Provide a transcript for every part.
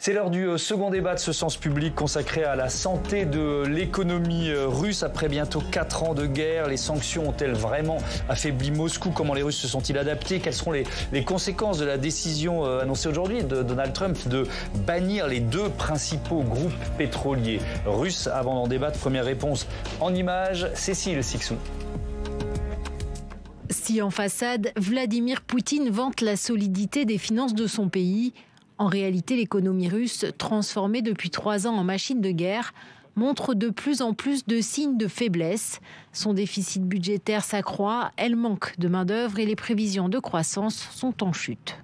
C'est l'heure du second débat de ce Sens Public consacré à la santé de l'économie russe. Après bientôt 4 ans de guerre, les sanctions ont-elles vraiment affaibli Moscou? Comment les Russes se sont-ils adaptés? Quelles seront les conséquences de la décision annoncée aujourd'hui de Donald Trump de bannir les 2 principaux groupes pétroliers russes? Avant d'en débattre, première réponse en images, Cécile Sixou. Si en façade, Vladimir Poutine vante la solidité des finances de son pays, en réalité, l'économie russe, transformée depuis 3 ans en machine de guerre, montre de plus en plus de signes de faiblesse. Son déficit budgétaire s'accroît, elle manque de main-d'œuvre et les prévisions de croissance sont en chute.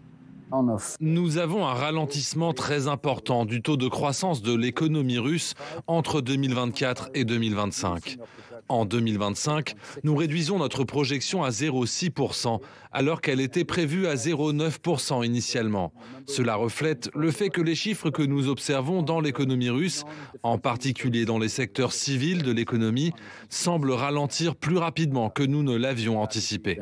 Nous avons un ralentissement très important du taux de croissance de l'économie russe entre 2024 et 2025. En 2025, nous réduisons notre projection à 0,6%, alors qu'elle était prévue à 0,9% initialement. Cela reflète le fait que les chiffres que nous observons dans l'économie russe, en particulier dans les secteurs civils de l'économie, semblent ralentir plus rapidement que nous ne l'avions anticipé.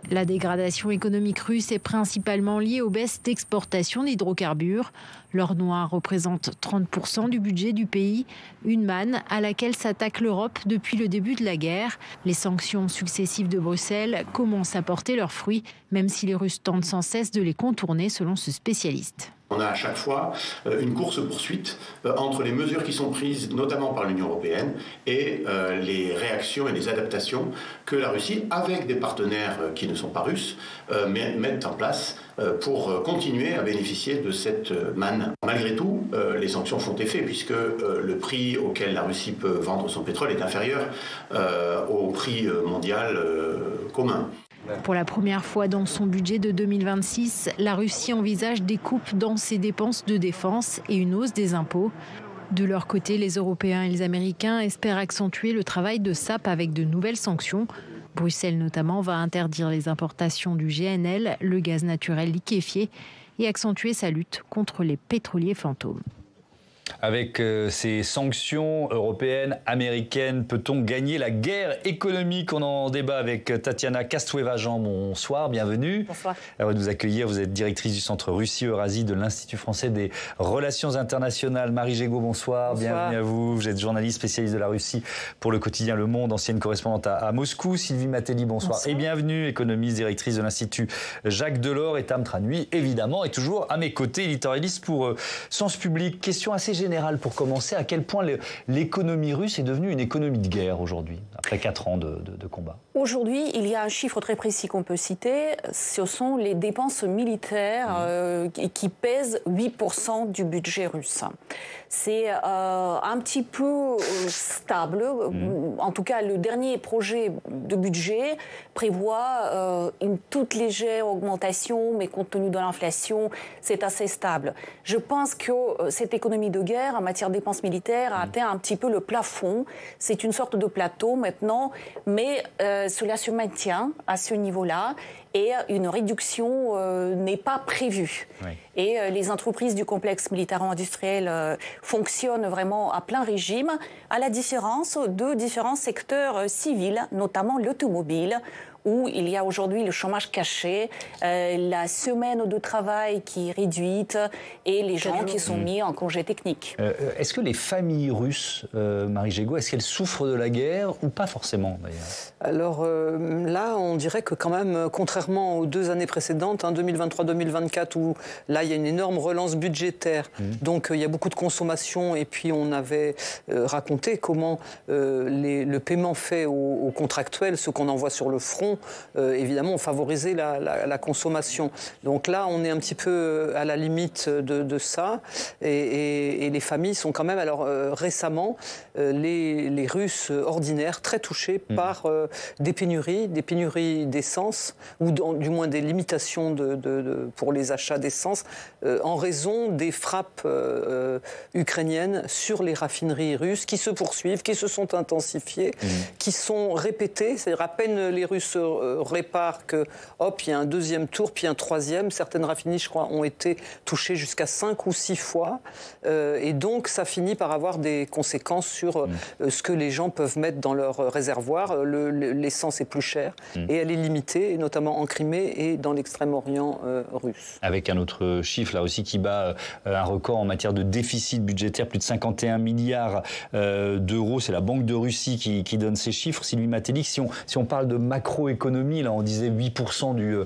La dégradation économique russe est principalement liée aux baisses d'exportation d'hydrocarbures. L'or noir représente 30% du budget du pays, une manne à laquelle s'attaque l'Europe depuis le début de la guerre. Les sanctions successives de Bruxelles commencent à porter leurs fruits, même si les Russes tentent sans cesse de les contourner, selon ce spécialiste. On a à chaque fois une course-poursuite entre les mesures qui sont prises, notamment par l'Union européenne, et les réactions et les adaptations que la Russie, avec des partenaires qui ne sont pas russes, mettent en place pour continuer à bénéficier de cette manne. Malgré tout, les sanctions font effet, puisque le prix auquel la Russie peut vendre son pétrole est inférieur au prix mondial commun. Pour la première fois dans son budget de 2026, la Russie envisage des coupes dans ses dépenses de défense et une hausse des impôts. De leur côté, les Européens et les Américains espèrent accentuer le travail de sape avec de nouvelles sanctions. Bruxelles notamment va interdire les importations du GNL, le gaz naturel liquéfié, et accentuer sa lutte contre les pétroliers fantômes. Avec ces sanctions européennes, américaines, peut-on gagner la guerre économique? On en débat avec Tatiana Kastueva-Jean. Bonsoir, bienvenue. Bonsoir. Heureux de vous accueillir. Vous êtes directrice du Centre Russie-Eurasie de l'Institut français des relations internationales. Marie Gégaud, bonsoir. Bienvenue à vous. Vous êtes journaliste spécialiste de la Russie pour le quotidien Le Monde, ancienne correspondante à Moscou. Sylvie Matelli, bonsoir. Et bienvenue, économiste, directrice de l'Institut Jacques Delors. Et Tam Tranui, évidemment, est toujours à mes côtés, éditorialiste pour Sens Public. Question assez générale pour commencer, à quel point l'économie russe est devenue une économie de guerre aujourd'hui, après 4 ans de combat? Aujourd'hui, il y a un chiffre très précis qu'on peut citer, ce sont les dépenses militaires qui pèsent 8% du budget russe. C'est un petit peu stable. En tout cas, le dernier projet de budget prévoit une toute légère augmentation, mais compte tenu de l'inflation, c'est assez stable. Je pense que cette économie de guerre, en matière de dépenses militaires, a atteint un petit peu le plafond. C'est une sorte de plateau maintenant, mais cela se maintient à ce niveau-là et une réduction n'est pas prévue. Oui. Et les entreprises du complexe militaro-industriel fonctionnent vraiment à plein régime, à la différence de différents secteurs civils, notamment l'automobile, où il y a aujourd'hui le chômage caché, la semaine de travail qui est réduite et les gens qui sont mis en congé technique. Est-ce que les familles russes, Marie Gégaud, est-ce qu'elles souffrent de la guerre ou pas forcément d'ailleurs? Alors là, on dirait que quand même, contrairement aux 2 années précédentes, 2023-2024, où là, il y a une énorme relance budgétaire, donc il y a beaucoup de consommation, et puis on avait raconté comment le paiement fait aux contractuels, ceux qu'on envoie sur le front, évidemment, ont favorisé la consommation. Donc là, on est un petit peu à la limite de ça. Et les familles sont quand même... Alors récemment, les Russes ordinaires, très touchés par des pénuries d'essence, ou du moins des limitations pour les achats d'essence, en raison des frappes ukrainiennes sur les raffineries russes, qui se poursuivent, qui se sont intensifiées, qui sont répétées. C'est-à-dire à peine les Russes répare que, hop, il y a un deuxième tour, puis un troisième. Certaines raffineries, je crois, ont été touchées jusqu'à 5 ou 6 fois. Et donc, ça finit par avoir des conséquences sur ce que les gens peuvent mettre dans leur réservoir. L'essence est plus chère et elle est limitée, notamment en Crimée et dans l'extrême-orient russe. Avec un autre chiffre, là aussi, qui bat un record en matière de déficit budgétaire, plus de 51 milliards d'euros. C'est la Banque de Russie qui donne ces chiffres. Sylvie Matelic, si on parle de macroéconomie, là, on disait 8%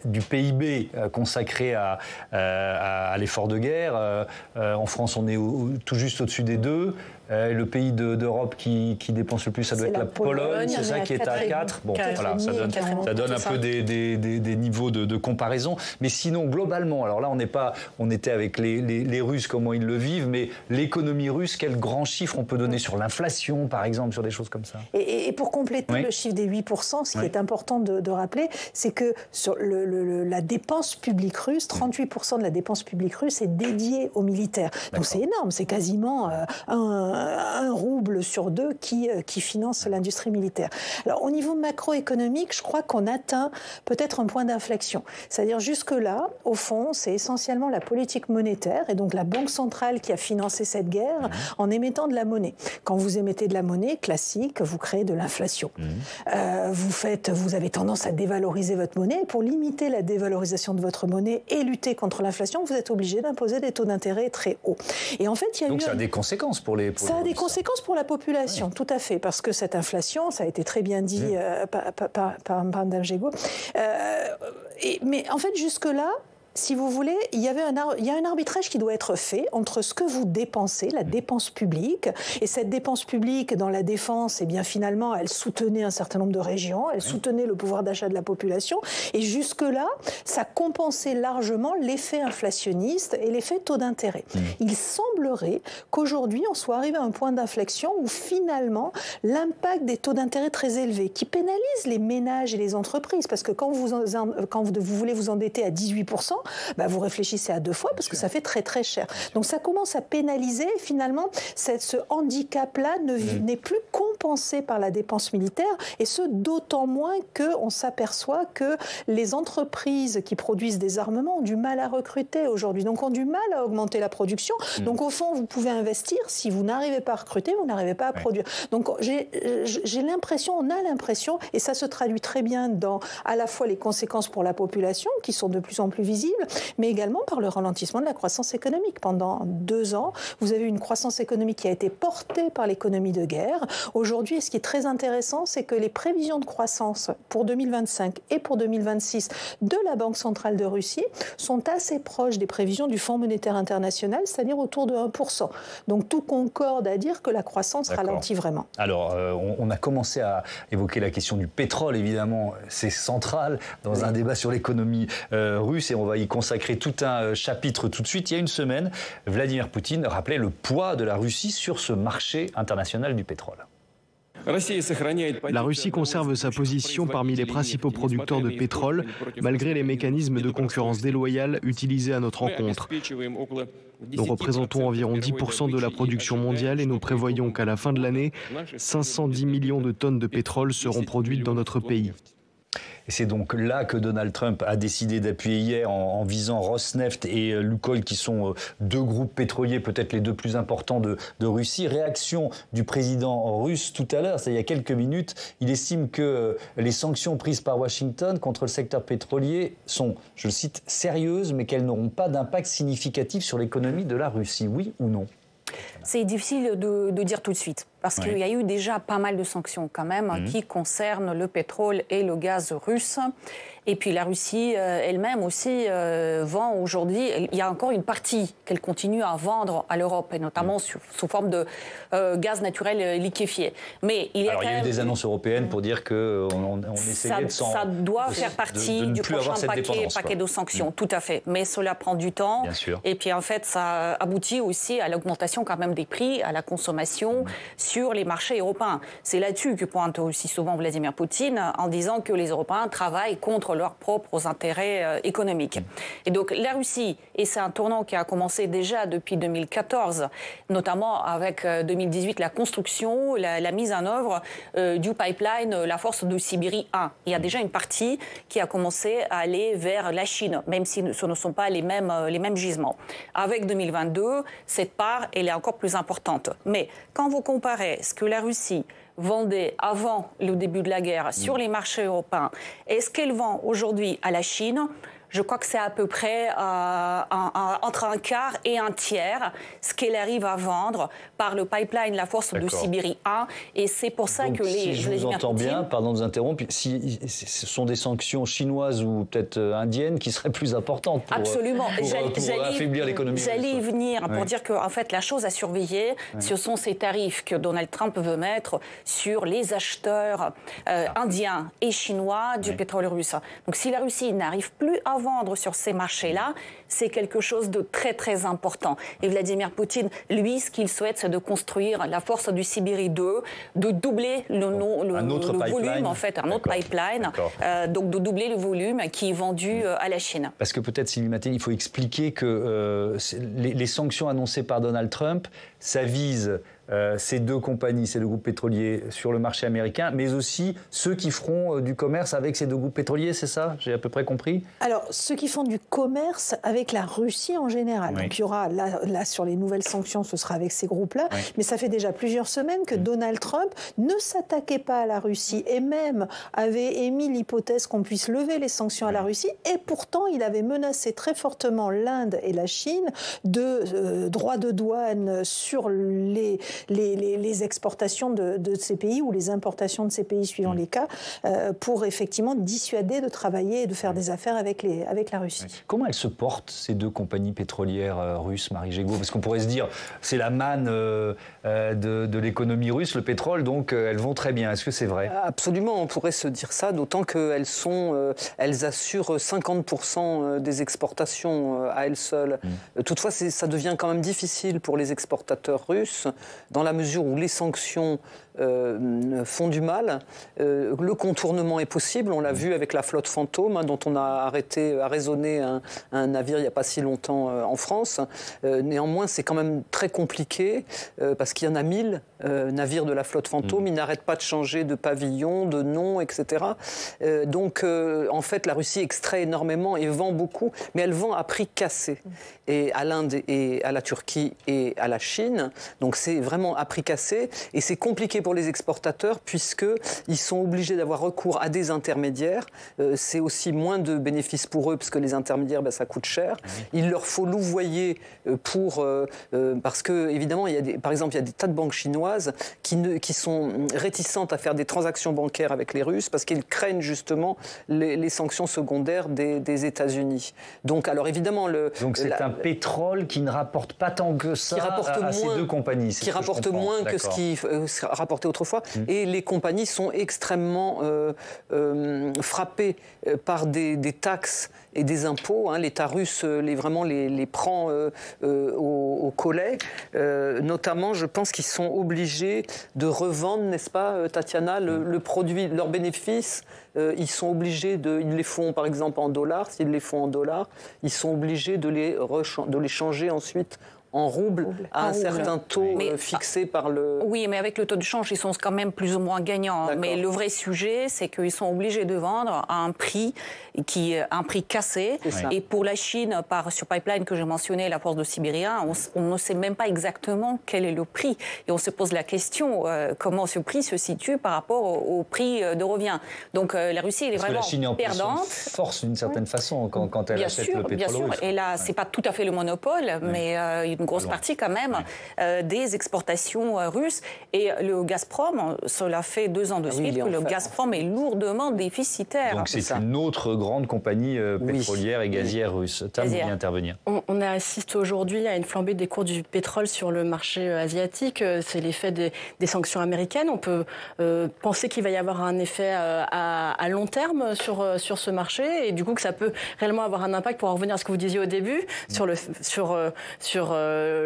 du PIB consacré à l'effort de guerre. En France, on est tout juste au-dessus des 2. Le pays d'Europe qui dépense le plus, ça doit être la Pologne, c'est ça, qui est à 4. Bon, voilà, ça donne un peu des niveaux de comparaison. Mais sinon, globalement, alors là, on était avec les Russes, comment ils le vivent, mais l'économie russe, quel grand chiffre on peut donner sur l'inflation, par exemple, sur des choses comme ça? Et pour compléter le chiffre des 8%, ce qui est important de rappeler, c'est que sur la dépense publique russe, 38% de la dépense publique russe est dédiée aux militaires. Donc c'est énorme, c'est quasiment un rouble sur 2 qui finance l'industrie militaire. Alors au niveau macroéconomique, je crois qu'on atteint peut-être un point d'inflexion. C'est-à-dire jusque-là, au fond, c'est essentiellement la politique monétaire et donc la Banque centrale qui a financé cette guerre en émettant de la monnaie. Quand vous émettez de la monnaie classique, vous créez de l'inflation. Vous avez tendance à dévaloriser votre monnaie. Pour limiter la dévalorisation de votre monnaie et lutter contre l'inflation, vous êtes obligé d'imposer des taux d'intérêt très hauts. Et en fait, donc ça a des conséquences pour les ça a des conséquences pour la population, tout à fait, parce que cette inflation, ça a été très bien dit par Mme Gégaud, mais en fait, jusque-là, si vous voulez, il y a un arbitrage qui doit être fait entre ce que vous dépensez, la dépense publique, et cette dépense publique dans la défense, eh bien finalement, elle soutenait un certain nombre de régions, elle soutenait le pouvoir d'achat de la population, et jusque-là, ça compensait largement l'effet inflationniste et l'effet taux d'intérêt. Il semblerait qu'aujourd'hui, on soit arrivé à un point d'inflexion où finalement, l'impact des taux d'intérêt très élevés, qui pénalisent les ménages et les entreprises, parce que quand vous voulez vous endetter à 18%, vous réfléchissez à 2 fois parce que ça fait très très cher. Donc ça commence à pénaliser. Finalement, ce handicap-là n'est plus compensé par la dépense militaire, et ce d'autant moins qu'on s'aperçoit que les entreprises qui produisent des armements ont du mal à recruter aujourd'hui, donc ont du mal à augmenter la production. Donc au fond, vous pouvez investir, si vous n'arrivez pas à recruter, vous n'arrivez pas à produire. Donc j'ai l'impression, on a l'impression, et ça se traduit très bien dans à la fois les conséquences pour la population qui sont de plus en plus visibles, mais également par le ralentissement de la croissance économique. Pendant 2 ans, vous avez une croissance économique qui a été portée par l'économie de guerre. Aujourd'hui, ce qui est très intéressant, c'est que les prévisions de croissance pour 2025 et pour 2026 de la Banque centrale de Russie sont assez proches des prévisions du Fonds monétaire international, c'est-à-dire autour de 1%. Donc tout concorde à dire que la croissance ralentit vraiment. Alors, on a commencé à évoquer la question du pétrole, évidemment, c'est central dans un débat sur l'économie russe, et on va y consacrer tout un chapitre tout de suite. Il y a une semaine, Vladimir Poutine rappelait le poids de la Russie sur ce marché international du pétrole. La Russie conserve sa position parmi les principaux producteurs de pétrole, malgré les mécanismes de concurrence déloyale utilisés à notre encontre. Nous représentons environ 10% de la production mondiale et nous prévoyons qu'à la fin de l'année, 510 millions de tonnes de pétrole seront produites dans notre pays. Et c'est donc là que Donald Trump a décidé d'appuyer hier en visant Rosneft et Lukoil, qui sont 2 groupes pétroliers, peut-être les 2 plus importants de Russie. Réaction du président russe tout à l'heure, c'est il y a quelques minutes. Il estime que les sanctions prises par Washington contre le secteur pétrolier sont, je le cite, sérieuses, mais qu'elles n'auront pas d'impact significatif sur l'économie de la Russie. Oui ou non ? C'est difficile de dire tout de suite, parce qu'il y a eu déjà pas mal de sanctions quand même qui concernent le pétrole et le gaz russe. Et puis la Russie elle-même aussi vend aujourd'hui, il y a encore une partie qu'elle continue à vendre à l'Europe, et notamment sous forme de gaz naturel liquéfié. Mais il y a, eu des annonces européennes pour dire qu'on essayait ça doit faire partie du prochain paquet de sanctions, tout à fait. Mais cela prend du temps. Bien sûr. Et puis en fait, ça aboutit aussi à l'augmentation quand même des prix, à la consommation sur les marchés européens. C'est là-dessus que pointe aussi souvent Vladimir Poutine en disant que les Européens travaillent contre leurs propres intérêts économiques. Et donc la Russie, et c'est un tournant qui a commencé déjà depuis 2014, notamment avec 2018 la construction, la mise en œuvre du pipeline La Force de Sibérie 1. Il y a déjà une partie qui a commencé à aller vers la Chine, même si ce ne sont pas les mêmes gisements. Avec 2022, cette part, elle est encore plus importante. Mais quand vous comparez ce que la Russie vendait avant le début de la guerre sur les marchés européens et ce qu'elle vend aujourd'hui à la Chine, je crois que c'est à peu près entre un quart et un tiers ce qu'elle arrive à vendre par le pipeline La Force de Sibérie 1. Et c'est pour ça donc, que si je vous entends bien, pardon de vous interrompre, si ce sont des sanctions chinoises ou peut-être indiennes qui seraient plus importantes pour, absolument. pour affaiblir l'économie. J'allais y venir pour dire que en fait, la chose à surveiller, ce sont ces tarifs que Donald Trump veut mettre sur les acheteurs indiens et chinois du pétrole russe. Donc si la Russie n'arrive plus à vendre sur ces marchés-là, c'est quelque chose de très très important. Et Vladimir Poutine, lui, ce qu'il souhaite, c'est de construire la Force du Sibérie 2, de doubler le volume, en fait, un autre pipeline, donc de doubler le volume qui est vendu à la Chine. Parce que peut-être, Sylvie Mattei, il faut expliquer que les sanctions annoncées par Donald Trump, ça vise ces deux compagnies, ces deux groupes pétroliers sur le marché américain, mais aussi ceux qui feront du commerce avec ces deux groupes pétroliers, c'est ça? J'ai à peu près compris. Alors, ceux qui font du commerce avec la Russie en général. Oui. Donc, il y aura, là, sur les nouvelles sanctions, ce sera avec ces groupes-là. Oui. Mais ça fait déjà plusieurs semaines que Donald Trump ne s'attaquait pas à la Russie et même avait émis l'hypothèse qu'on puisse lever les sanctions à la Russie. Et pourtant, il avait menacé très fortement l'Inde et la Chine de droits de douane sur les exportations de ces pays ou les importations de ces pays suivant les cas pour effectivement dissuader de travailler et de faire des affaires avec la Russie. Comment elles se portent, ces deux compagnies pétrolières russes, Marie Gégaud? Parce qu'on pourrait se dire, c'est la manne de l'économie russe, le pétrole, donc elles vont très bien. Est-ce que c'est vrai? Absolument, on pourrait se dire ça, d'autant qu'elles elles assurent 50% des exportations à elles seules. Toutefois, ça devient quand même difficile pour les exportateurs russes, dans la mesure où les sanctions font du mal. Le contournement est possible, on l'a vu avec la flotte fantôme, dont on a arrêté à raisonner un navire il n'y a pas si longtemps en France. Néanmoins, c'est quand même très compliqué, parce qu'il y en a 1000 navires de la flotte fantôme, ils n'arrêtent pas de changer de pavillon, de nom, etc. Donc, en fait, la Russie extrait énormément et vend beaucoup, mais elle vend à prix cassé. Et à l'Inde et à la Turquie et à la Chine. Donc c'est vraiment à prix cassé et c'est compliqué pour les exportateurs puisqu'ils sont obligés d'avoir recours à des intermédiaires. C'est aussi moins de bénéfices pour eux parce que les intermédiaires, ça coûte cher. Il leur faut louvoyer parce que, évidemment, par exemple, il y a des tas de banques chinoises qui sont réticentes à faire des transactions bancaires avec les Russes parce qu'ils craignent justement les sanctions secondaires des États-Unis. Donc, alors évidemment... Donc c'est un pétrole qui ne rapporte pas tant que ça à ces deux compagnies. Qui rapporte moins que ce qui rapportait autrefois. Et les compagnies sont extrêmement frappées par des taxes et des impôts. L'État russe les prend au collet. Notamment, je pense qu'ils sont obligés de revendre, n'est-ce pas, Tatiana, le produit, leurs bénéfices. Ils sont obligés ils les font par exemple en dollars. S'ils les font en dollars, ils sont obligés de les changer ensuite en roubles à un certain taux fixé par le... Oui, mais avec le taux de change, ils sont quand même plus ou moins gagnants. D'accord. Mais le vrai sujet, c'est qu'ils sont obligés de vendre à un prix qui est un prix cassé. Et pour la Chine, sur pipeline que j'ai mentionné, la Force de Sibérie 1, on ne sait même pas exactement quel est le prix. Et on se pose la question comment ce prix se situe par rapport au prix de revient. Donc la Russie, elle est vraiment perdante. Parce que la Chine est en force d'une certaine façon quand elle achète le pétrole russe. Bien sûr, et là, c'est pas tout à fait le monopole, mais une grosse partie quand même des exportations russes. Et le Gazprom, cela fait 2 ans de suite que le Gazprom est lourdement déficitaire. Donc c'est une autre grande compagnie pétrolière et gazière russe. Tam, vous voulez intervenir? On assiste aujourd'hui à une flambée des cours du pétrole sur le marché asiatique. C'est l'effet des sanctions américaines. On peut penser qu'il va y avoir un effet à long terme sur ce marché et du coup que ça peut réellement avoir un impact, pour en revenir à ce que vous disiez au début, sur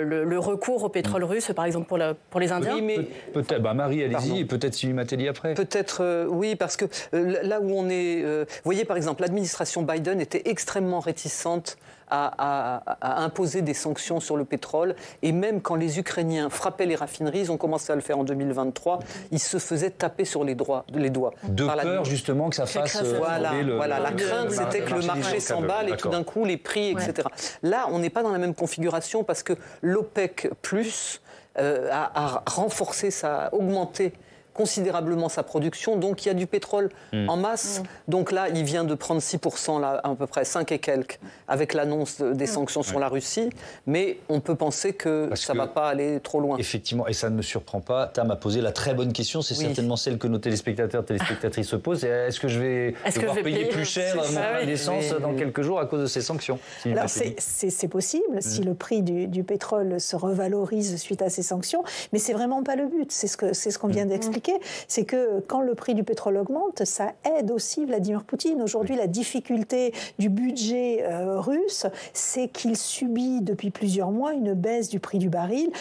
le recours au pétrole russe, par exemple, pour les Indiens. Oui, mais peut-être. Marie, allez-y, et peut-être Sylvie Matelli après. Peut-être, oui, parce que là où on est... vous voyez, par exemple, l'administration Biden était extrêmement réticente à imposer des sanctions sur le pétrole. Et même quand les Ukrainiens frappaient les raffineries, ils ont commencé à le faire en 2023, ils se faisaient taper sur les doigts. De peur, justement, que ça fasse... Voilà, la crainte, c'était que le marché s'emballe et tout d'un coup, les prix, etc. Là, on n'est pas dans la même configuration parce que l'OPEC+, a renforcé, a augmenté considérablement sa production, donc il y a du pétrole en masse. Donc là, il vient de prendre 6%, là, à peu près 5 et quelques, avec l'annonce des sanctions sur la Russie, mais on peut penser que ça ne va pas aller trop loin. Effectivement, et ça ne me surprend pas, Tam a posé la très bonne question, c'est certainement celle que nos téléspectateurs et téléspectatrices se posent, est-ce que je vais devoir payer plus cher mon prix d'essence dans quelques jours à cause de ces sanctions? Alors c'est possible, si le prix du pétrole se revalorise suite à ces sanctions, mais c'est vraiment pas le but, c'est ce qu'on vient d'expliquer. C'est que quand le prix du pétrole augmente, ça aide aussi Vladimir Poutine. Aujourd'hui, la difficulté du budget russe, c'est qu'il subit depuis plusieurs mois une baisse du prix du baril.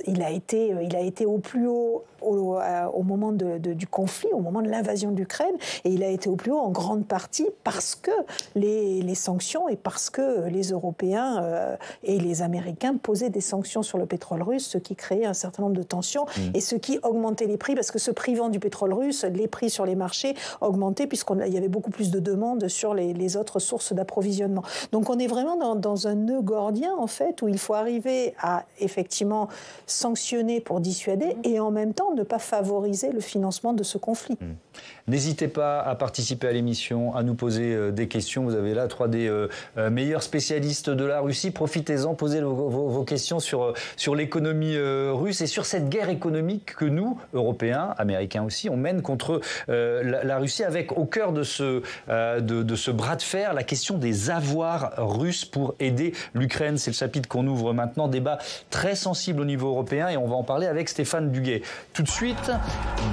Il a été au plus haut au moment du conflit, au moment de l'invasion de l'Ukraine, et il a été au plus haut en grande partie parce que les sanctions et parce que les Européens et les Américains posaient des sanctions sur le pétrole russe, ce qui créait un certain nombre de tensions et ce qui augmentait les prix, parce que se privant du pétrole russe, les prix sur les marchés augmentaient puisqu'il y avait beaucoup plus de demandes sur les autres sources d'approvisionnement. Donc on est vraiment dans un nœud gordien, en fait, où il faut arriver à effectivement sanctionner pour dissuader et en même temps ne pas favoriser le financement de ce conflit. N'hésitez pas à participer à l'émission, à nous poser des questions. Vous avez là 3 des meilleurs spécialistes de la Russie. Profitez-en, posez vos questions sur l'économie russe et sur cette guerre économique que nous, Européens, Américains aussi, on mène contre la Russie, avec au cœur de ce bras de fer la question des avoirs russes pour aider l'Ukraine. C'est le chapitre qu'on ouvre maintenant. Débat très sensible au niveau européen et on va en parler avec Stéphane Duguay. Tout de suite,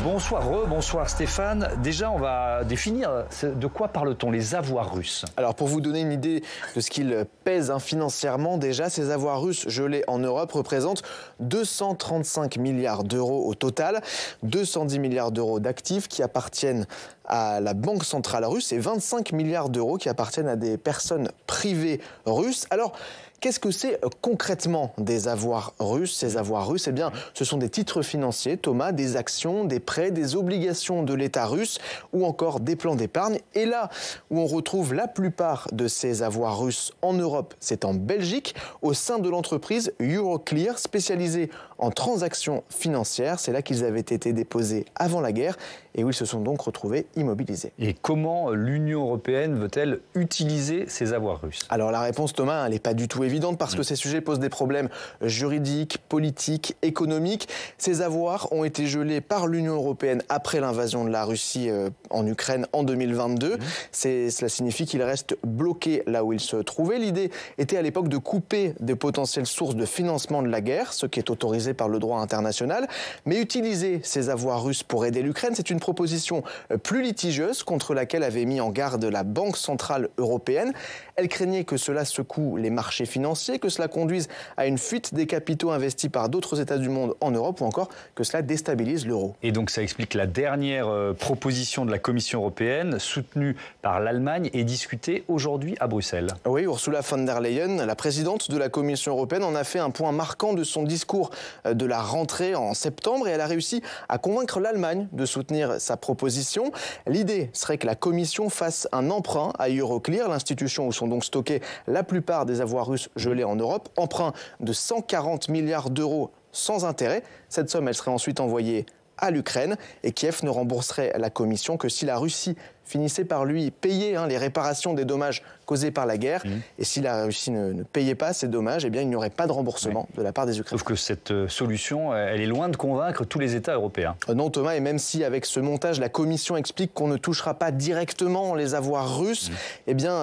bonsoir Stéphane. Déjà, on va définir de quoi parle-t-on, les avoirs russes. Alors, pour vous donner une idée de ce qu'ils pèsent financièrement, déjà, ces avoirs russes gelés en Europe représentent 235 milliards d'euros au total, 210 milliards d'euros d'actifs qui appartiennent à la Banque centrale russe et 25 milliards d'euros qui appartiennent à des personnes privées russes. Alors, qu'est-ce que c'est concrètement des avoirs russes? Ces avoirs russes, eh bien, ce sont des titres financiers, Thomas, des actions, des prêts, des obligations de l'État russe ou encore des plans d'épargne. Et là où on retrouve la plupart de ces avoirs russes en Europe, c'est en Belgique, au sein de l'entreprise Euroclear, spécialisée en transactions financières. C'est là qu'ils avaient été déposés avant la guerre et où ils se sont donc retrouvés immobilisés. Et comment l'Union européenne veut-elle utiliser ces avoirs russes? Alors la réponse, Thomas, elle n'est pas du tout évidente parce que ces sujets posent des problèmes juridiques, politiques, économiques. Ces avoirs ont été gelés par l'Union européenne après l'invasion de la Russie en Ukraine en 2022. Cela signifie qu'ils restent bloqués là où ils se trouvaient. L'idée était à l'époque de couper des potentielles sources de financement de la guerre, ce qui est autorisé par le droit international. Mais utiliser ces avoirs russes pour aider l'Ukraine, c'est une proposition plus litigieuse contre laquelle avait mis en garde la Banque centrale européenne. Elle craignait que cela secoue les marchés financiers, que cela conduise à une fuite des capitaux investis par d'autres États du monde en Europe ou encore que cela déstabilise l'euro. Et donc ça explique la dernière proposition de la Commission européenne, soutenue par l'Allemagne et discutée aujourd'hui à Bruxelles. Oui, Ursula von der Leyen, la présidente de la Commission européenne, en a fait un point marquant de son discours de la rentrée en septembre et elle a réussi à convaincre l'Allemagne de soutenir sa proposition. L'idée serait que la Commission fasse un emprunt à Euroclear, l'institution où sont donc stockés la plupart des avoirs russes gelés en Europe, emprunt de 140 milliards d'euros sans intérêt. Cette somme, elle serait ensuite envoyée à l'Ukraine et Kiev ne rembourserait la Commission que si la Russie finissait par lui payer les réparations des dommages causés par la guerre. Et si la Russie ne payait pas ces dommages, eh bien, il n'y aurait pas de remboursement de la part des Ukrainiens. Sauf que cette solution, elle est loin de convaincre tous les États européens. Non, Thomas, et même si avec ce montage, la Commission explique qu'on ne touchera pas directement les avoirs russes, eh bien,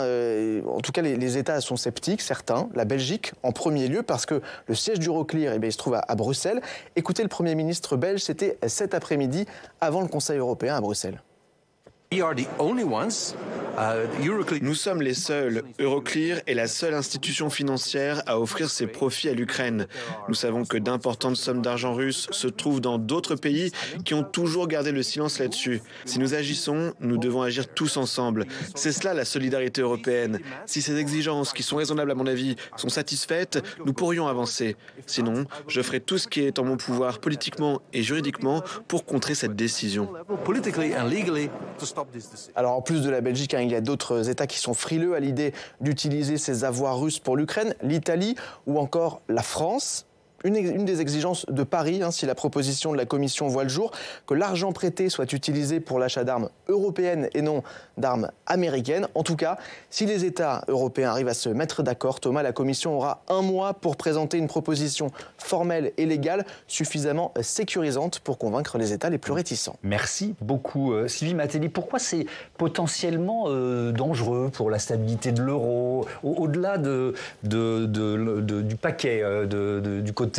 en tout cas, les États sont sceptiques, certains, la Belgique en premier lieu, parce que le siège d'Euroclear, il se trouve à Bruxelles. Écoutez le Premier ministre belge, c'était cet après-midi, avant le Conseil européen à Bruxelles. Nous sommes les seuls. Euroclear est la seule institution financière à offrir ses profits à l'Ukraine. Nous savons que d'importantes sommes d'argent russe se trouvent dans d'autres pays qui ont toujours gardé le silence là-dessus. Si nous agissons, nous devons agir tous ensemble. C'est cela la solidarité européenne. Si ces exigences, qui sont raisonnables à mon avis, sont satisfaites, nous pourrions avancer. Sinon, je ferai tout ce qui est en mon pouvoir, politiquement et juridiquement, pour contrer cette décision. Alors en plus de la Belgique, il y a d'autres États qui sont frileux à l'idée d'utiliser ces avoirs russes pour l'Ukraine, l'Italie ou encore la France. Une des exigences de Paris, si la proposition de la Commission voit le jour, que l'argent prêté soit utilisé pour l'achat d'armes européennes et non d'armes américaines. En tout cas, si les États européens arrivent à se mettre d'accord, Thomas, la Commission aura 1 mois pour présenter une proposition formelle et légale suffisamment sécurisante pour convaincre les États les plus réticents. Merci beaucoup, Sylvie Matelli. Pourquoi c'est potentiellement dangereux pour la stabilité de l'euro, au-delà du paquet, du côté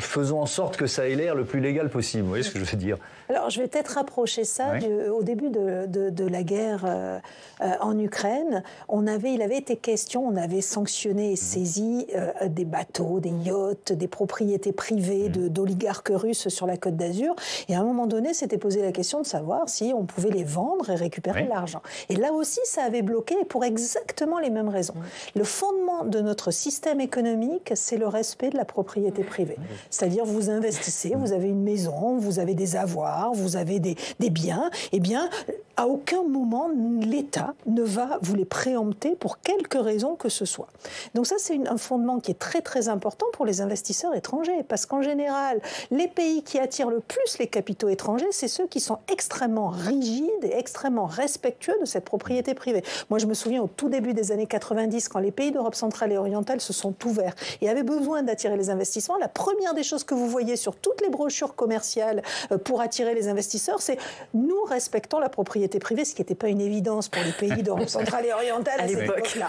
faisons en sorte que ça ait l'air le plus légal possible. Vous voyez ce que je veux dire? Alors, je vais peut-être rapprocher ça au début de la guerre en Ukraine. Il avait été question, on avait sanctionné et saisi des bateaux, des yachts, des propriétés privées d'oligarques russes sur la Côte d'Azur. Et à un moment donné, s'était posé la question de savoir si on pouvait les vendre et récupérer l'argent. Et là aussi, ça avait bloqué pour exactement les mêmes raisons. Le fondement de notre système économique, c'est le respect de la propriété privée. C'est-à-dire, vous investissez, vous avez une maison, vous avez des avoirs, vous avez des biens, eh bien, à aucun moment, l'État ne va vous les préempter pour quelque raison que ce soit. Donc ça, c'est un fondement qui est très, très important pour les investisseurs étrangers, parce qu'en général, les pays qui attirent le plus les capitaux étrangers, c'est ceux qui sont extrêmement rigides et extrêmement respectueux de cette propriété privée. Moi, je me souviens au tout début des années 90, quand les pays d'Europe centrale et orientale se sont ouverts et avaient besoin d'attirer les investissements, la première des choses que vous voyez sur toutes les brochures commerciales pour attirer les investisseurs, c'est « nous respectons la propriété privée », ce qui n'était pas une évidence pour les pays d'Europe centrale et orientale à cette époque-là,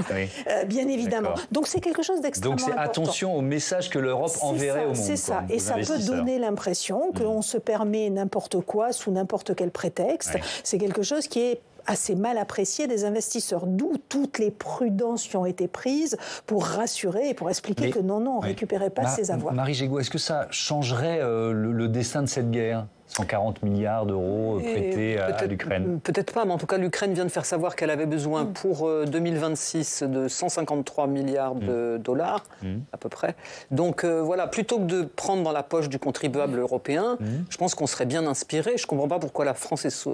bien évidemment. Donc c'est quelque chose d'extrêmement important. Donc c'est attention au message que l'Europe enverrait au monde. C'est ça, et ça peut donner l'impression qu'on se permet n'importe quoi sous n'importe quel prétexte. C'est quelque chose qui est assez mal apprécié des investisseurs, d'où toutes les prudences qui ont été prises pour rassurer et pour expliquer que non, on ne récupérait pas ces avoirs. Marie Gégaud, est-ce que ça changerait le destin de cette guerre ? 140 milliards d'euros prêtés à l'Ukraine. Peut-être pas, mais en tout cas, l'Ukraine vient de faire savoir qu'elle avait besoin pour 2026 de 153 milliards de dollars, à peu près. Donc voilà, plutôt que de prendre dans la poche du contribuable européen, je pense qu'on serait bien inspiré. Je ne comprends pas pourquoi la France est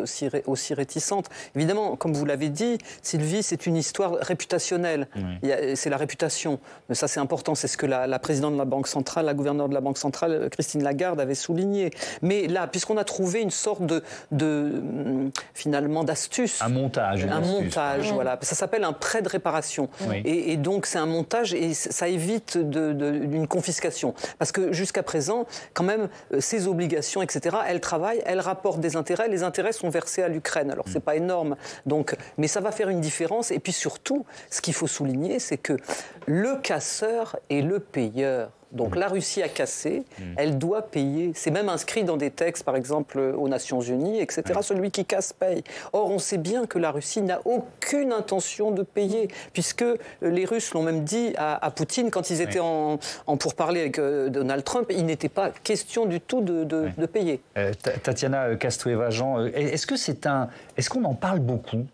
aussi réticente. Évidemment, comme vous l'avez dit, Sylvie, c'est une histoire réputationnelle. C'est la réputation. Mais ça, c'est important. C'est ce que la présidente de la Banque centrale, la gouverneure de la Banque centrale, Christine Lagarde, avait souligné. Mais là, puisqu'on a trouvé une sorte finalement d'astuce. Un montage. Voilà. Ça s'appelle un prêt de réparation. Et donc, c'est un montage et ça évite une confiscation. Parce que jusqu'à présent, quand même, ces obligations, etc., elles travaillent, elles rapportent des intérêts. Les intérêts sont versés à l'Ukraine. Alors, c'est pas énorme. Donc, mais ça va faire une différence. Et puis surtout, ce qu'il faut souligner, c'est que le casseur est le payeur. Donc la Russie a cassé, elle doit payer. C'est même inscrit dans des textes, par exemple, aux Nations Unies, etc. Celui qui casse paye. Or, on sait bien que la Russie n'a aucune intention de payer, puisque les Russes l'ont même dit à Poutine, quand ils étaient en pourparlers avec Donald Trump, il n'était pas question du tout de payer. Tatiana Kastueva-Jean, est-ce qu'on en parle beaucoup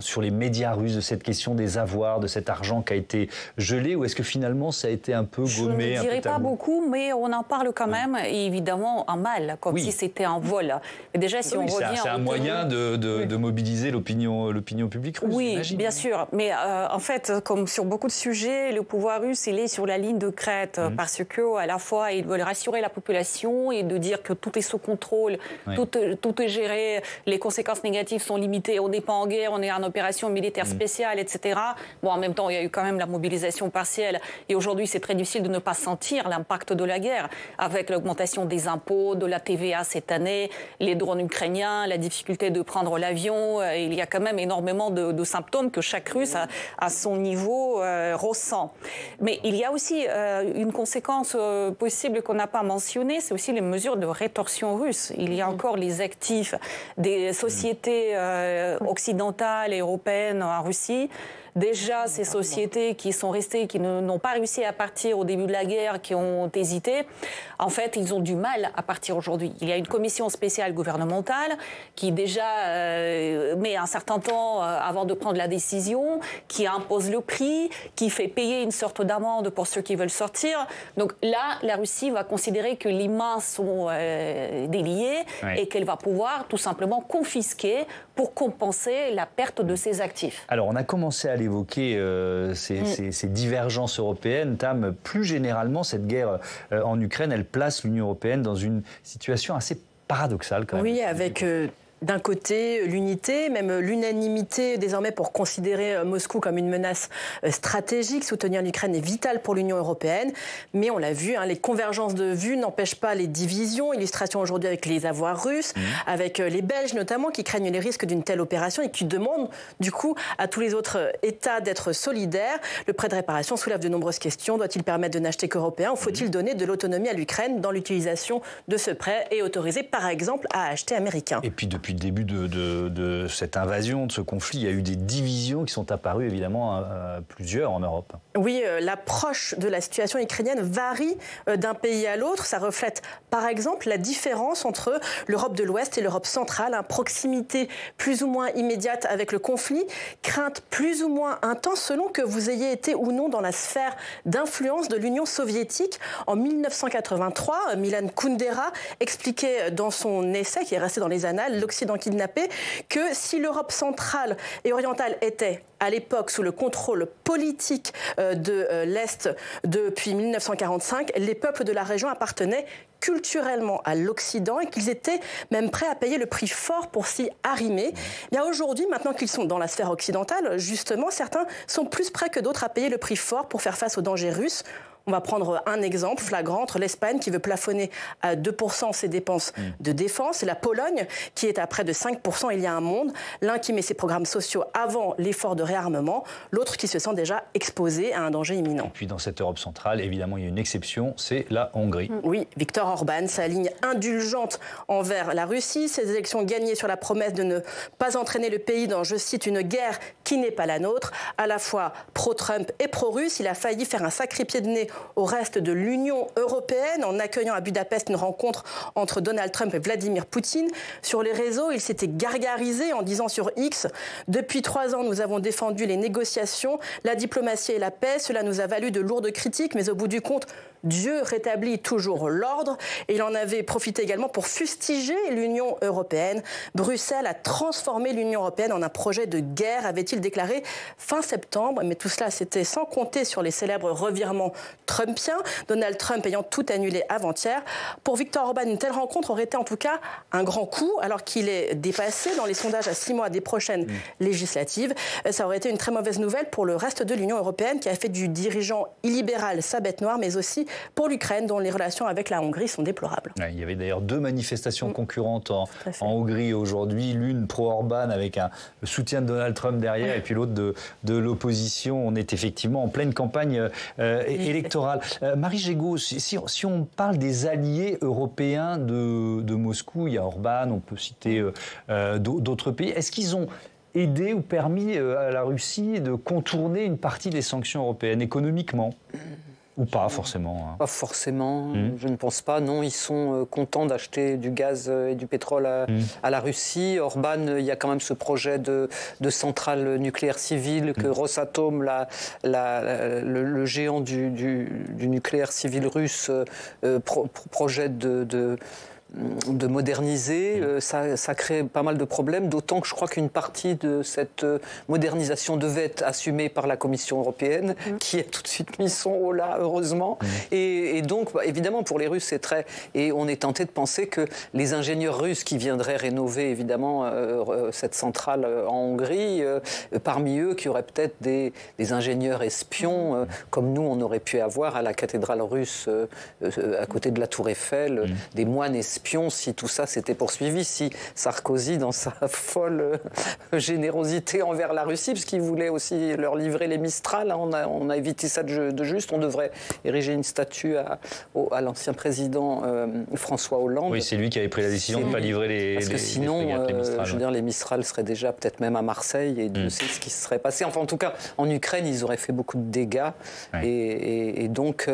sur les médias russes de cette question des avoirs, de cet argent qui a été gelé, ou est-ce que finalement ça a été un peu gommé? Je ne dirais pas beaucoup, mais on en parle quand même, et évidemment en mal, comme si c'était un vol. Et déjà, si on revient... C'est un moyen de mobiliser l'opinion publique russe, oui, j'imagine. Bien sûr. Mais en fait, comme sur beaucoup de sujets, le pouvoir russe, il est sur la ligne de crête, parce qu'à la fois, ils veulent rassurer la population et de dire que tout est sous contrôle, tout est géré, les conséquences négatives sont limitées, on n'est pas en guerre, on est en opération militaire spéciale, etc. Bon, en même temps, il y a eu quand même la mobilisation partielle, et aujourd'hui, c'est très difficile de ne pas sentir l'impact de la guerre, avec l'augmentation des impôts, de la TVA cette année, les drones ukrainiens, la difficulté de prendre l'avion. Il y a quand même énormément de symptômes que chaque Russe, à son niveau, ressent. Mais il y a aussi une conséquence possible qu'on n'a pas mentionnée, c'est aussi les mesures de rétorsion russe. Il y a encore les actifs des sociétés occidentales et européennes en Russie. Déjà, ces sociétés qui sont restées, qui n'ont pas réussi à partir au début de la guerre, qui ont hésité, en fait, ils ont du mal à partir aujourd'hui. Il y a une commission spéciale gouvernementale qui déjà met un certain temps avant de prendre la décision, qui impose le prix, qui fait payer une sorte d'amende pour ceux qui veulent sortir. Donc là, la Russie va considérer que les mains sont déliées et qu'elle va pouvoir tout simplement confisquer pour compenser la perte de ses actifs. Alors, on a commencé à évoquer ces divergences européennes. Tam, plus généralement, cette guerre en Ukraine, elle place l'Union européenne dans une situation assez paradoxale quand même. Oui, avec d'un côté l'unité, même l'unanimité désormais pour considérer Moscou comme une menace stratégique. Soutenir l'Ukraine est vital pour l'Union européenne. Mais on l'a vu, les convergences de vues n'empêchent pas les divisions. Illustration aujourd'hui avec les avoirs russes, avec les Belges notamment, qui craignent les risques d'une telle opération et qui demandent du coup à tous les autres États d'être solidaires. Le prêt de réparation soulève de nombreuses questions. Doit-il permettre de n'acheter qu'européen ou faut-il donner de l'autonomie à l'Ukraine dans l'utilisation de ce prêt et autoriser par exemple à acheter américain? Et puis depuis le début de cette invasion, de ce conflit, il y a eu des divisions qui sont apparues évidemment plusieurs en Europe. Oui, l'approche de la situation ukrainienne varie d'un pays à l'autre. Ça reflète par exemple la différence entre l'Europe de l'Ouest et l'Europe centrale, proximité plus ou moins immédiate avec le conflit, crainte plus ou moins intense selon que vous ayez été ou non dans la sphère d'influence de l'Union soviétique. En 1983, Milan Kundera expliquait dans son essai, qui est resté dans les annales, L'Occident kidnappé, que si l'Europe centrale et orientale était à l'époque sous le contrôle politique de l'Est depuis 1945, les peuples de la région appartenaient culturellement à l'Occident et qu'ils étaient même prêts à payer le prix fort pour s'y arrimer. Bien aujourd'hui, maintenant qu'ils sont dans la sphère occidentale, justement, certains sont plus prêts que d'autres à payer le prix fort pour faire face aux dangers russes. On va prendre un exemple flagrant entre l'Espagne qui veut plafonner à 2% ses dépenses de défense et la Pologne qui est à près de 5% il y a un monde. L'un qui met ses programmes sociaux avant l'effort de réarmement, l'autre qui se sent déjà exposé à un danger imminent. Et puis dans cette Europe centrale, évidemment, il y a une exception, c'est la Hongrie. Oui, Viktor Orban, sa ligne indulgente envers la Russie, ses élections gagnées sur la promesse de ne pas entraîner le pays dans, je cite, une guerre qui n'est pas la nôtre, à la fois pro-Trump et pro-russe. Il a failli faire un sacré pied de nez au reste de l'Union européenne en accueillant à Budapest une rencontre entre Donald Trump et Vladimir Poutine. Sur les réseaux, il s'était gargarisé en disant sur X « Depuis 3 ans, nous avons défendu les négociations, la diplomatie et la paix. Cela nous a valu de lourdes critiques, mais au bout du compte, Dieu rétablit toujours l'ordre. » Et il en avait profité également pour fustiger l'Union européenne. Bruxelles a transformé l'Union européenne en un projet de guerre, avait-il déclaré fin septembre. Mais tout cela, c'était sans compter sur les célèbres revirements trumpiens, Donald Trump ayant tout annulé avant-hier. Pour Viktor Orban, une telle rencontre aurait été en tout cas un grand coup, alors qu'il est dépassé dans les sondages à 6 mois des prochaines législatives. Ça aurait été une très mauvaise nouvelle pour le reste de l'Union européenne, qui a fait du dirigeant illibéral sa bête noire, mais aussi pour l'Ukraine, dont les relations avec la Hongrie sont déplorables. Il y avait d'ailleurs 2 manifestations concurrentes en Hongrie aujourd'hui, l'une pro-Orban avec le soutien de Donald Trump derrière et puis l'autre de l'opposition. On est effectivement en pleine campagne électorale. Marie Gégaud, si on parle des alliés européens de Moscou, il y a Orban, on peut citer d'autres pays, est-ce qu'ils ont aidé ou permis à la Russie de contourner une partie des sanctions européennes économiquement ? Ou pas forcément. Pas forcément, je ne pense pas. Non, ils sont contents d'acheter du gaz et du pétrole à la Russie. Orban, il y a quand même ce projet de centrale nucléaire civile que Rosatom, le géant du nucléaire civil russe, projette moderniser. Ça crée pas mal de problèmes, d'autant que je crois qu'une partie de cette modernisation devait être assumée par la Commission européenne, qui a tout de suite mis son haut là, heureusement. Et donc, évidemment, pour les Russes, c'est très... Et on est tenté de penser que les ingénieurs russes qui viendraient rénover, évidemment, cette centrale en Hongrie, parmi eux, qui auraient peut-être des ingénieurs espions, comme nous, on aurait pu avoir à la cathédrale russe, à côté de la Tour Eiffel, des moines espions, si tout ça s'était poursuivi, si Sarkozy, dans sa folle générosité envers la Russie, parce qu'il voulait aussi leur livrer les Mistral, hein, on a évité ça de juste, on devrait ériger une statue à l'ancien président François Hollande. Oui, c'est lui qui avait pris la décision de ne pas livrer les Parce que sinon, les Mistral, je veux dire, les Mistral seraient déjà peut-être même à Marseille, et Dieu sait ce qui se serait passé. Enfin, en tout cas, en Ukraine, ils auraient fait beaucoup de dégâts. Et donc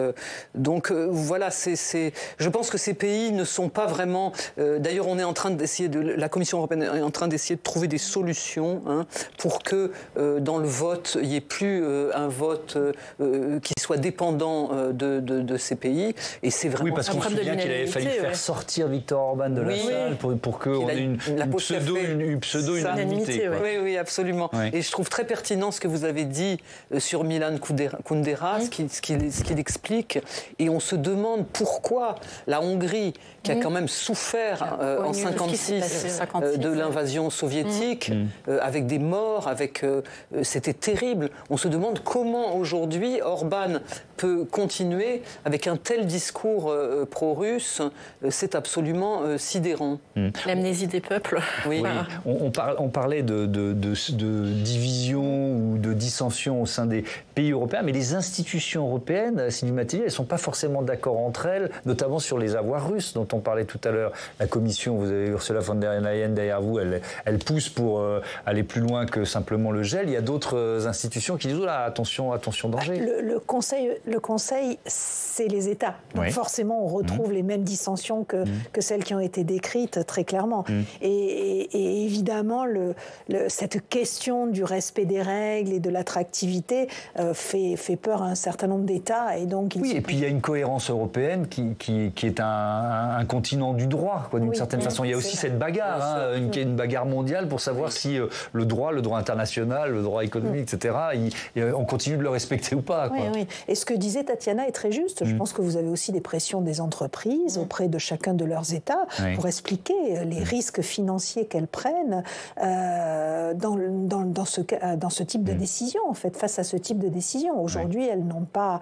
voilà, je pense que ces pays ne sont pas vraiment... D'ailleurs, on est en train d'essayer la Commission européenne est en train d'essayer de trouver des solutions pour que dans le vote, il n'y ait plus un vote qui soit dépendant de ces pays. Et c'est vraiment parce qu'on se souvient qu'il avait fallu faire sortir Viktor Orban de la salle pour qu'on ait une pseudo-unanimité. Oui, absolument. Oui. Et je trouve très pertinent ce que vous avez dit sur Milan Kundera, ce qu'il explique. Et on se demande pourquoi la Hongrie, qui a quand même souffert en 1956 de l'invasion soviétique, avec des morts, c'était terrible. On se demande comment aujourd'hui Orban peut continuer avec un tel discours pro-russe. C'est absolument sidérant. L'amnésie des peuples. Oui. On parlait de division ou de dissension au sein des pays européens, mais les institutions européennes, Sylvie Mathilde, elles ne sont pas forcément d'accord entre elles, notamment sur les avoirs russes dont on parlait tout à l'heure. La Commission, vous avez Ursula von der Leyen derrière vous, elle pousse pour aller plus loin que simplement le gel. Il y a d'autres institutions qui disent oh là, attention, danger. Le Conseil, c'est les États. Donc forcément, on retrouve les mêmes dissensions que celles qui ont été décrites très clairement. Et évidemment, cette question du respect des règles et de l'attractivité fait peur à un certain nombre d'États. Et donc, et puis il y a une cohérence européenne qui est un continent du droit, d'une certaine façon. Il y a aussi cette bagarre, qui est une bagarre mondiale pour savoir si le droit international, le droit économique, etc., on continue de le respecter ou pas. Oui. Et ce que disait Tatiana est très juste. Je pense que vous avez aussi des pressions des entreprises auprès de chacun de leurs États pour expliquer les risques financiers qu'elles prennent dans ce type de décision, en fait, face à ce type de décision. Aujourd'hui, elles n'ont pas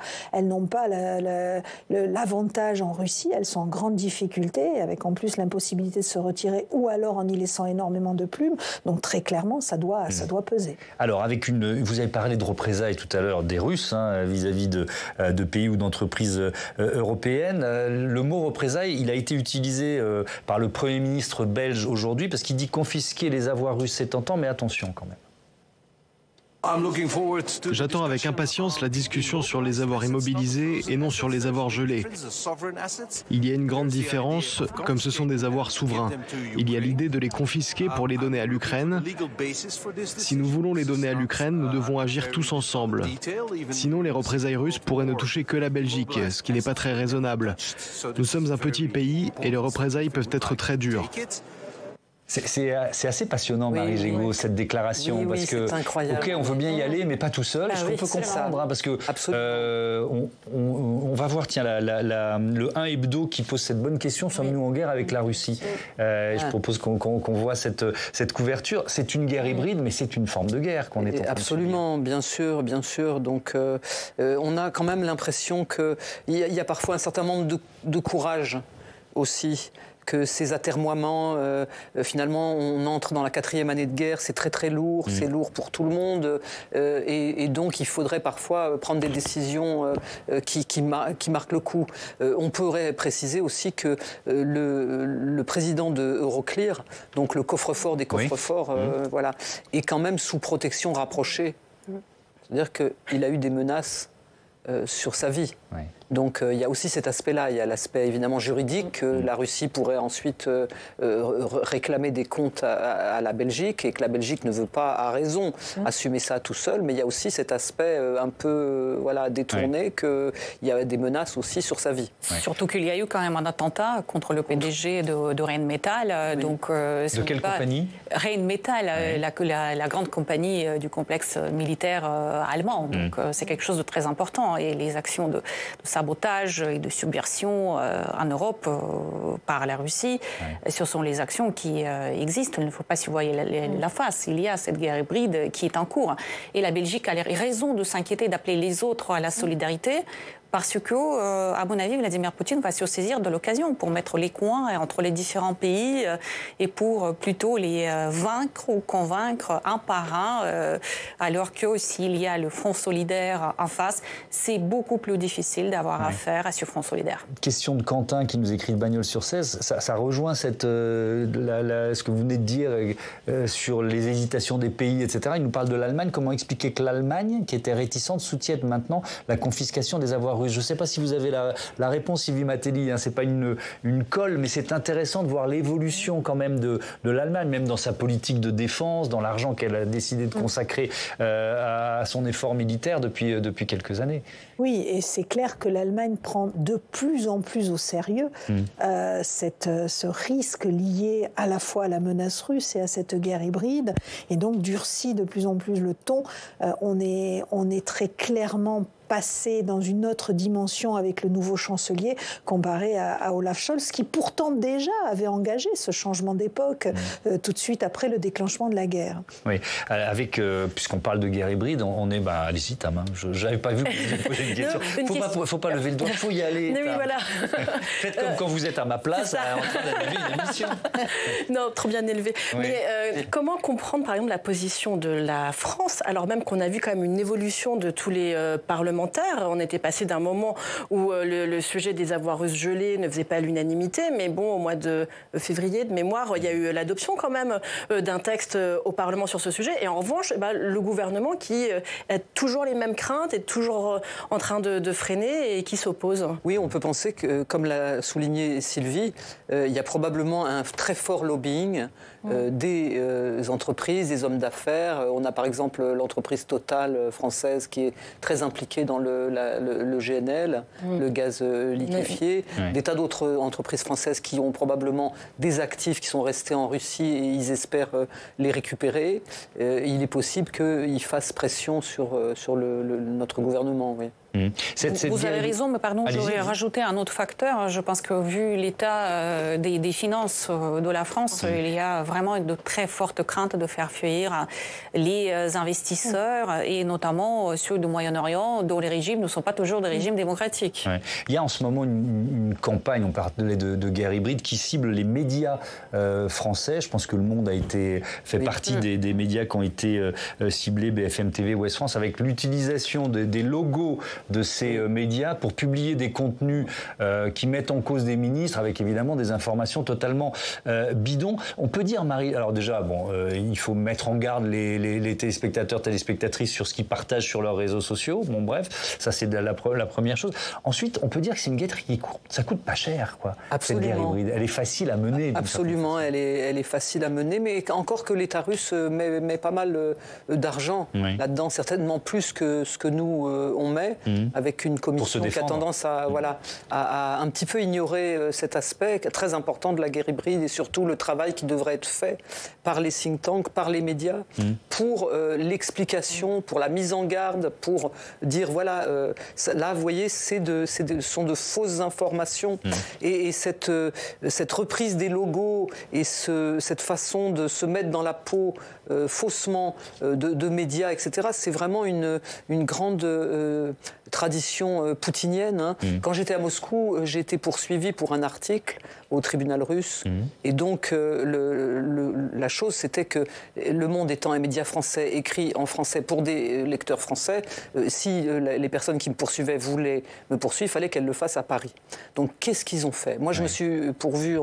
l'avantage en Russie, elles sont en grande difficulté, avec en plus l'impossibilité de se retirer ou alors en y laissant énormément de plumes. Donc très clairement, ça doit peser. Alors, vous avez parlé de représailles tout à l'heure des Russes vis-à-vis de pays ou d'entreprises européennes. Le mot représailles, il a été utilisé par le Premier ministre belge aujourd'hui parce qu'il dit confisquer les avoirs russes, c'est tentant, mais attention quand même. J'attends avec impatience la discussion sur les avoirs immobilisés et non sur les avoirs gelés. Il y a une grande différence, comme ce sont des avoirs souverains. Il y a l'idée de les confisquer pour les donner à l'Ukraine. Si nous voulons les donner à l'Ukraine, nous devons agir tous ensemble. Sinon, les représailles russes pourraient ne toucher que la Belgique, ce qui n'est pas très raisonnable. Nous sommes un petit pays et les représailles peuvent être très dures. C'est assez passionnant, Marie Gégaud, cette déclaration, parce que ok, on veut bien y aller, mais pas tout seul. Ce qu'on peut comprendre, parce que on va voir, tiens, le 1 hebdo qui pose cette bonne question. Sommes-nous en guerre avec la Russie? Je propose qu'on voit cette couverture. C'est une guerre hybride, mais c'est une forme de guerre qu'on est en train absolument, de bien sûr. Donc, on a quand même l'impression qu'il y a parfois un certain nombre de courage aussi. Que ces atermoiements, finalement, on entre dans la 4e année de guerre, c'est très très lourd, c'est lourd pour tout le monde, et donc il faudrait parfois prendre des décisions qui marquent le coup. On pourrait préciser aussi que le président de Euroclear, donc le coffre-fort des coffres-forts, est quand même sous protection rapprochée. C'est-à-dire qu'il a eu des menaces sur sa vie. Donc il y a aussi cet aspect-là. Il y a l'aspect évidemment juridique que la Russie pourrait ensuite réclamer des comptes à la Belgique et que la Belgique ne veut pas, à raison, assumer ça tout seul. Mais il y a aussi cet aspect un peu détourné qu'il y a des menaces aussi sur sa vie. Surtout qu'il y a eu quand même un attentat contre le PDG de Rheinmetall. Donc, de quelle compagnie? Rheinmetall, la grande compagnie du complexe militaire allemand. Donc c'est quelque chose de très important. Et les actions de sabotage et de subversion en Europe par la Russie, ce sont les actions qui existent. Il ne faut pas s'y voir la face. Il y a cette guerre hybride qui est en cours. Et la Belgique a raison de s'inquiéter, d'appeler les autres à la solidarité. Parce que, à mon avis, Vladimir Poutine va se saisir de l'occasion pour mettre les coins entre les différents pays et pour plutôt les vaincre ou convaincre un par un, alors que s'il y a le Front solidaire en face, c'est beaucoup plus difficile d'avoir affaire à ce Front solidaire. Question de Quentin qui nous écrit de Bagnols-sur-Cèze. Ça rejoint ce que vous venez de dire sur les hésitations des pays, etc. Il nous parle de l'Allemagne. Comment expliquer que l'Allemagne, qui était réticente, soutienne maintenant la confiscation des avoirs russes? Je ne sais pas si vous avez la réponse, Sylvie Matelli. Ce n'est pas une colle, mais c'est intéressant de voir l'évolution quand même de l'Allemagne, même dans sa politique de défense, dans l'argent qu'elle a décidé de consacrer à son effort militaire depuis quelques années. Oui, et c'est clair que l'Allemagne prend de plus en plus au sérieux ce risque lié à la fois à la menace russe et à cette guerre hybride, et donc durcit de plus en plus le ton. On est très clairement passé dans une autre dimension avec le nouveau chancelier comparé à Olaf Scholz, qui pourtant déjà avait engagé ce changement d'époque tout de suite après le déclenchement de la guerre. Oui, puisqu'on parle de guerre hybride, on est... allez-y, Tam, je n'avais pas vu que vous poser une question. Il ne faut pas lever le doigt, il faut y aller. Non, voilà. Faites comme quand vous êtes à ma place, en train d'élever une émission. Non, trop bien élevé. Oui. Mais comment comprendre, par exemple, la position de la France, alors même qu'on a vu quand même une évolution de tous les parlementaires. On était passé d'un moment où le sujet des avoirs russes gelés ne faisait pas l'unanimité, mais bon, au mois de février, de mémoire, il y a eu l'adoption quand même d'un texte au Parlement sur ce sujet. Et en revanche, le gouvernement qui a toujours les mêmes craintes, est toujours en train de freiner et qui s'oppose. Oui, on peut penser que, comme l'a souligné Sylvie, il y a probablement un très fort lobbying des entreprises, des hommes d'affaires. On a par exemple l'entreprise Total française qui est très impliquée dans le GNL, le gaz liquéfié, des tas d'autres entreprises françaises qui ont probablement des actifs qui sont restés en Russie et ils espèrent les récupérer. Il est possible qu'ils fassent pression sur notre gouvernement, oui. Vous avez raison, mais pardon, j'aurais rajouté un autre facteur. Je pense que vu l'état des finances de la France, il y a vraiment de très fortes craintes de faire fuir les investisseurs et notamment ceux du Moyen-Orient dont les régimes ne sont pas toujours des régimes démocratiques. Ouais. Il y a en ce moment une campagne, on parlait de guerre hybride, qui cible les médias français. Je pense que Le Monde fait partie des médias qui ont été ciblés, BFM TV, Ouest France, avec l'utilisation des logos de ces médias pour publier des contenus qui mettent en cause des ministres, avec évidemment des informations totalement bidons. On peut dire, Marie, alors déjà, il faut mettre en garde les téléspectateurs, téléspectatrices sur ce qu'ils partagent sur leurs réseaux sociaux. Bon, bref, ça c'est la première chose. Ensuite, on peut dire que c'est une guerre qui ça coûte pas cher, quoi. Absolument. Cette guerre hybride, elle est facile à mener. Absolument, elle est facile à mener, mais encore que l'État russe met pas mal d'argent là-dedans, certainement plus que ce que nous on met. Avec une commission qui a tendance à un petit peu ignorer cet aspect très important de la guerre hybride et surtout le travail qui devrait être fait par les think tanks, par les médias, pour l'explication, pour la mise en garde, pour dire là vous voyez ce sont de fausses informations et cette reprise des logos et cette façon de se mettre dans la peau faussement de médias, etc. C'est vraiment une grande tradition poutinienne. Quand j'étais à Moscou, j'ai été poursuivi pour un article au tribunal russe. Et donc, la chose, c'était que Le Monde étant un média français écrit en français pour des lecteurs français, si les personnes qui me poursuivaient voulaient me poursuivre, il fallait qu'elles le fassent à Paris. Donc, qu'est-ce qu'ils ont fait? Moi, je me suis pourvu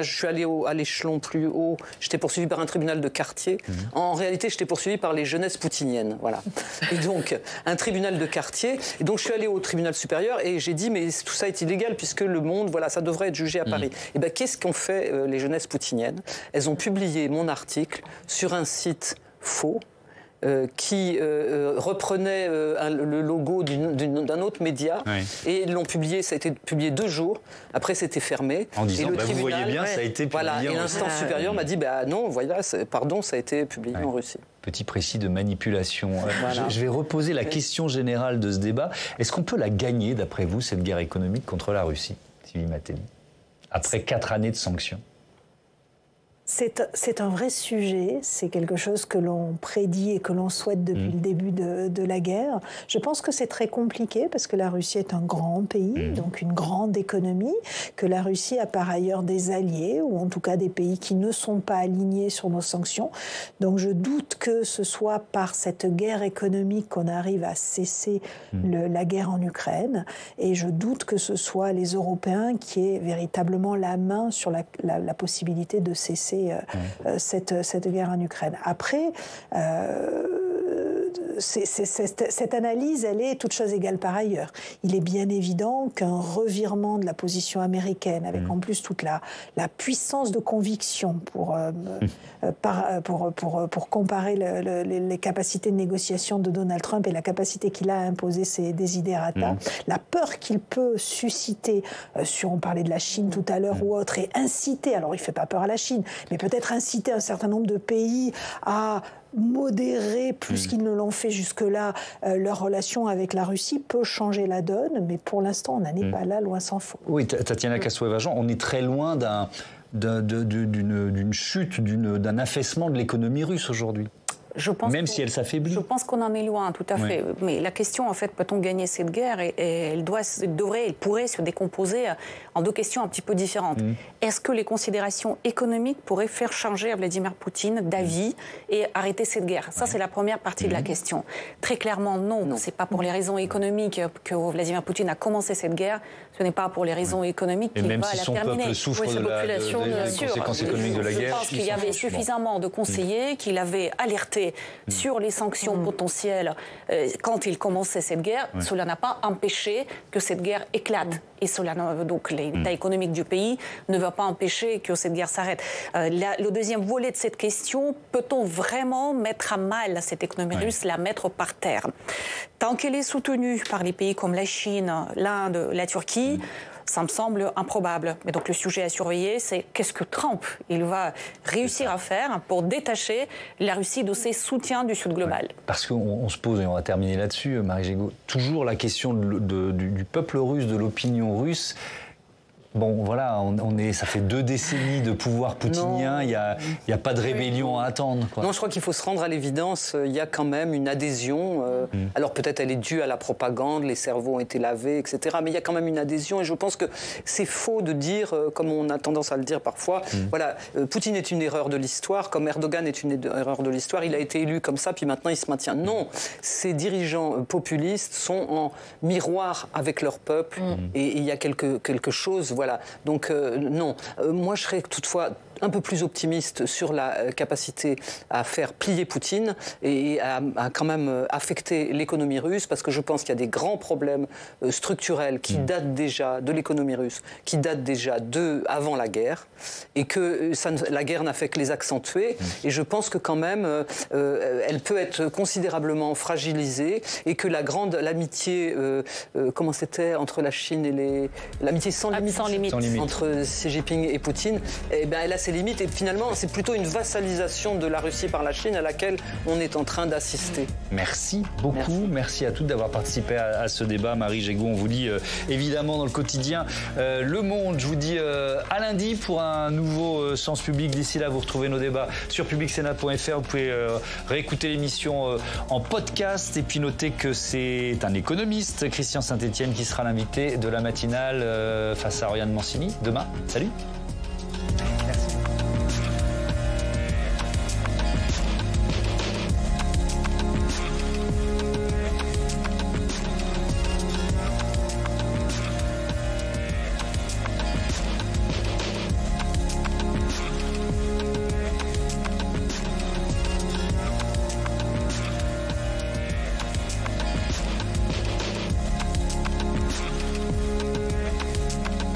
je suis allé à l'échelon plus haut. J'étais poursuivi par un tribunal de quartier. En réalité, j'étais poursuivi par les jeunesses poutiniennes. Voilà. Et donc, un tribunal de quartier Et donc je suis allé au tribunal supérieur et j'ai dit mais tout ça est illégal puisque le monde, voilà, ça devrait être jugé à Paris. Et bien qu'est-ce qu'ont fait les jeunesses poutiniennes? Elles ont publié mon article sur un site faux qui reprenait le logo d'un autre média et ils l'ont publié, ça a été publié 2 jours, après c'était fermé. En disant, et le tribunal, vous voyez bien, ça a été publié voilà, et l'instance supérieure m'a dit, non, voilà, pardon, ça a été publié en Russie. Petit précis de manipulation. Voilà. Je vais reposer la question générale de ce débat. Est-ce qu'on peut la gagner, d'après vous, cette guerre économique contre la Russie, Sylvie Matelli, après 4 années de sanctions? C'est un vrai sujet, c'est quelque chose que l'on prédit et que l'on souhaite depuis le début de la guerre. Je pense que c'est très compliqué parce que la Russie est un grand pays, donc une grande économie, que la Russie a par ailleurs des alliés, ou en tout cas des pays qui ne sont pas alignés sur nos sanctions. Donc je doute que ce soit par cette guerre économique qu'on arrive à cesser la guerre en Ukraine, et je doute que ce soit les Européens qui aient véritablement la main sur la possibilité de cesser cette guerre en Ukraine. Après, cette analyse, elle est toute chose égale par ailleurs. Il est bien évident qu'un revirement de la position américaine, avec en plus toute la puissance de conviction pour comparer les capacités de négociation de Donald Trump et la capacité qu'il a à imposer ses desiderata, la peur qu'il peut susciter, on parlait de la Chine tout à l'heure ou autre, et inciter, alors il ne fait pas peur à la Chine, mais peut-être inciter un certain nombre de pays à modérer plus qu'ils ne l'ont fait jusque-là leur relation avec la Russie, peut changer la donne, mais pour l'instant on n'en est pas là, loin s'en faut. Oui, Tatiana Kassoué-Vajan, on est très loin d'une chute, d'un affaissement de l'économie russe aujourd'hui. Même si elle s'affaiblit. Je pense qu'on en est loin, tout à fait. Mais la question, en fait, peut-on gagner cette guerre? Et elle pourrait se décomposer en 2 questions un petit peu différentes. Est-ce que les considérations économiques pourraient faire changer Vladimir Poutine d'avis et arrêter cette guerre? Ça, c'est la première partie de la question. Très clairement, non. C'est pas pour les raisons économiques que Vladimir Poutine a commencé cette guerre. Ce n'est pas pour les raisons économiques qu'il va la terminer. Et même si son peuple souffre des conséquences économiques de la guerre. Je pense qu'il y avait suffisamment de conseillers, qu'il avait alerté sur les sanctions potentielles quand il commençait cette guerre. Cela n'a pas empêché que cette guerre éclate. Et donc l'état économique du pays ne va pas empêcher que cette guerre s'arrête. Le deuxième volet de cette question, peut-on vraiment mettre à mal cette économie russe, la mettre par terre? Tant qu'elle est soutenue par les pays comme la Chine, l'Inde, la Turquie, ça me semble improbable. Mais donc le sujet à surveiller, c'est qu'est-ce que Trump il va réussir à faire pour détacher la Russie de ses soutiens du Sud global. Parce qu'on se pose, et on va terminer là-dessus, Marie Gégaud, toujours la question du peuple russe, de l'opinion russe. Bon, voilà, ça fait 2 décennies de pouvoir poutinien, il n'y a pas de rébellion à attendre, quoi. Non, je crois qu'il faut se rendre à l'évidence, il y a quand même une adhésion, alors peut-être elle est due à la propagande, les cerveaux ont été lavés, etc., mais il y a quand même une adhésion, et je pense que c'est faux de dire, comme on a tendance à le dire parfois, voilà, Poutine est une erreur de l'histoire, comme Erdogan est une erreur de l'histoire, il a été élu comme ça, puis maintenant il se maintient. Non, ces dirigeants populistes sont en miroir avec leur peuple, et il y a quelque chose, voilà. Donc non, moi je serais toutefois un peu plus optimiste sur la capacité à faire plier Poutine et à quand même affecter l'économie russe, parce que je pense qu'il y a des grands problèmes structurels qui datent déjà de l'économie russe, qui datent déjà avant la guerre, et que la guerre n'a fait que les accentuer. Et je pense que quand même, elle peut être considérablement fragilisée, et que l'amitié, comment c'était entre la Chine et l'amitié sans limite entre Xi Jinping et Poutine, eh ben, elle a ses limites, et finalement c'est plutôt une vassalisation de la Russie par la Chine à laquelle on est en train d'assister. Merci beaucoup, merci à toutes d'avoir participé à ce débat. Marie Gégaud, on vous dit évidemment dans le quotidien Le Monde. Je vous dis à lundi pour un nouveau Sens Public. D'ici là, vous retrouvez nos débats sur publicsénat.fr. Vous pouvez réécouter l'émission en podcast, et puis notez que c'est un économiste, Christian Saint-Etienne, qui sera l'invité de la matinale face à Oriane Mancini demain. Salut.